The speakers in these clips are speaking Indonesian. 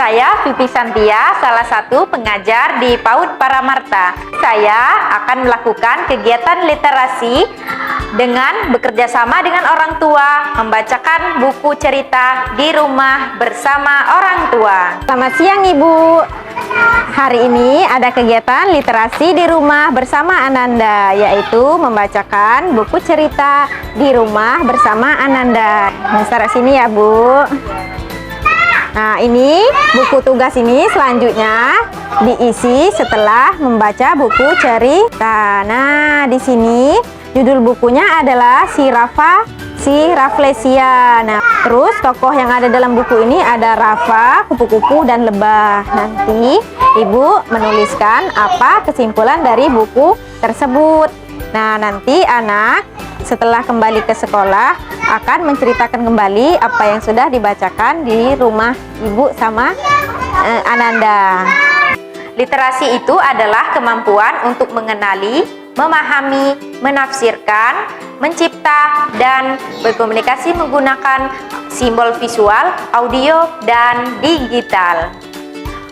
Saya Vivi Santia, salah satu pengajar di PAUD Paramarta. Saya akan melakukan kegiatan literasi dengan bekerja sama dengan orang tua, membacakan buku cerita di rumah bersama orang tua. Selamat siang Ibu. Hari ini ada kegiatan literasi di rumah bersama Ananda, yaitu membacakan buku cerita di rumah bersama Ananda. Taruh sini ya Bu. Nah, ini buku tugas ini selanjutnya diisi setelah membaca buku cerita. Nah, di sini judul bukunya adalah Si Rafflesia. Nah, terus tokoh yang ada dalam buku ini ada Rafa, kupu-kupu, dan lebah. Nanti Ibu menuliskan apa kesimpulan dari buku tersebut. Nah, nanti anak setelah kembali ke sekolah akan menceritakan kembali apa yang sudah dibacakan di rumah Ibu sama Ananda. Literasi itu adalah kemampuan untuk mengenali, memahami, menafsirkan, mencipta, dan berkomunikasi menggunakan simbol visual, audio, dan digital.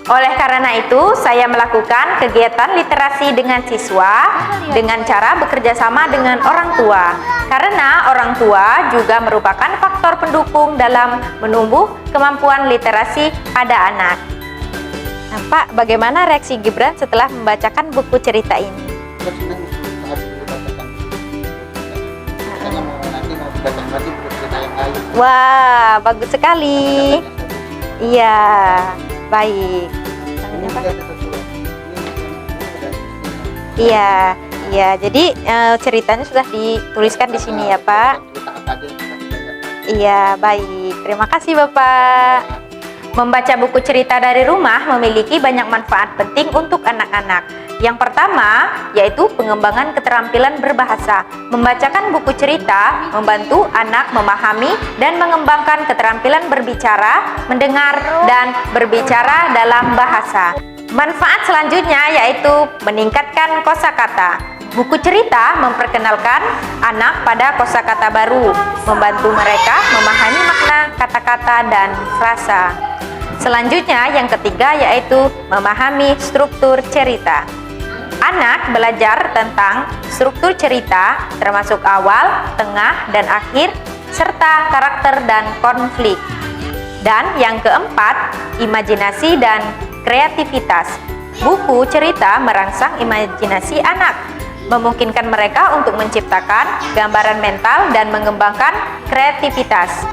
Oleh karena itu, saya melakukan kegiatan literasi dengan siswa dengan cara bekerja sama dengan orang tua. Karena orang tua juga merupakan faktor pendukung dalam menumbuh kemampuan literasi pada anak. Nah, Pak, bagaimana reaksi Gibran setelah membacakan buku cerita ini? Wah, bagus sekali. Iya, baik. Iya, iya. Jadi ceritanya sudah dituliskan di sini ya, Pak. Iya, baik. Terima kasih, Bapak. Membaca buku cerita dari rumah memiliki banyak manfaat penting untuk anak-anak. Yang pertama, yaitu pengembangan keterampilan berbahasa. Membacakan buku cerita membantu anak memahami dan mengembangkan keterampilan berbicara, mendengar, dan berbicara dalam bahasa. Manfaat selanjutnya yaitu meningkatkan kosakata. Buku cerita memperkenalkan anak pada kosakata baru, membantu mereka memahami makna kata-kata dan frasa. Selanjutnya, yang ketiga yaitu memahami struktur cerita. Anak belajar tentang struktur cerita, termasuk awal, tengah, dan akhir, serta karakter dan konflik. Dan yang keempat, imajinasi dan kreativitas. Buku cerita merangsang imajinasi anak, memungkinkan mereka untuk menciptakan gambaran mental dan mengembangkan kreativitas.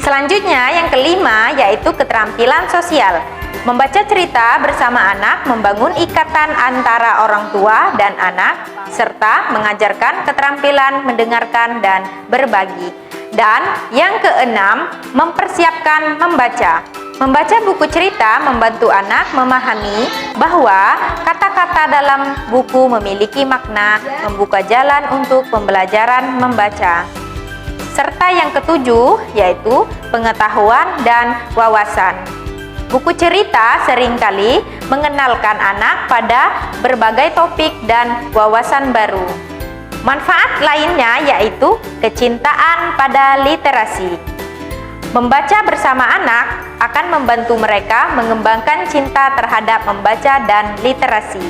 Selanjutnya, yang kelima yaitu keterampilan sosial. Membaca cerita bersama anak membangun ikatan antara orang tua dan anak, serta mengajarkan keterampilan mendengarkan dan berbagi. Dan yang keenam, mempersiapkan membaca. Membaca buku cerita membantu anak memahami bahwa kata-kata dalam buku memiliki makna, membuka jalan untuk pembelajaran membaca. Serta yang ketujuh yaitu pengetahuan dan wawasan. Buku cerita seringkali mengenalkan anak pada berbagai topik dan wawasan baru. Manfaat lainnya yaitu kecintaan pada literasi. Membaca bersama anak akan membantu mereka mengembangkan cinta terhadap membaca dan literasi.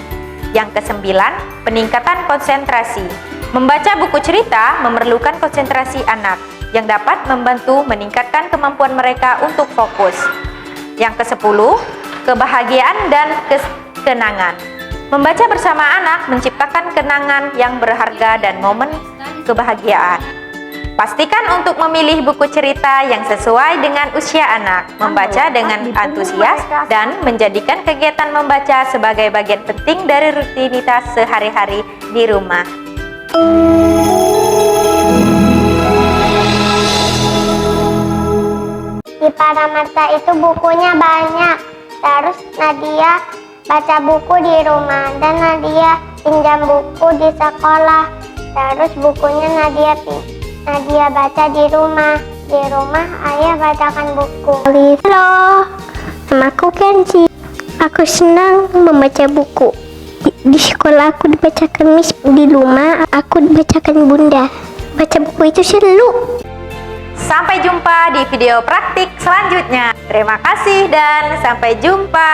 Yang kesembilan, peningkatan konsentrasi. Membaca buku cerita memerlukan konsentrasi anak yang dapat membantu meningkatkan kemampuan mereka untuk fokus. Yang kesepuluh, kebahagiaan dan kenangan. Membaca bersama anak menciptakan kenangan yang berharga dan momen kebahagiaan. Pastikan untuk memilih buku cerita yang sesuai dengan usia anak, membaca dengan antusias, dan menjadikan kegiatan membaca sebagai bagian penting dari rutinitas sehari-hari di rumah. Di Paramarta itu bukunya banyak. Terus Nadia baca buku di rumah dan Nadia pinjam buku di sekolah. Terus bukunya Nadia baca di rumah. Di rumah ayah bacakan buku. Halo, namaku Kenzi. Aku senang membaca buku. Di sekolah aku dibacakan Miss, di rumah aku dibacakan Bunda. Baca buku itu seru. Sampai jumpa di video praktik selanjutnya. Terima kasih dan sampai jumpa.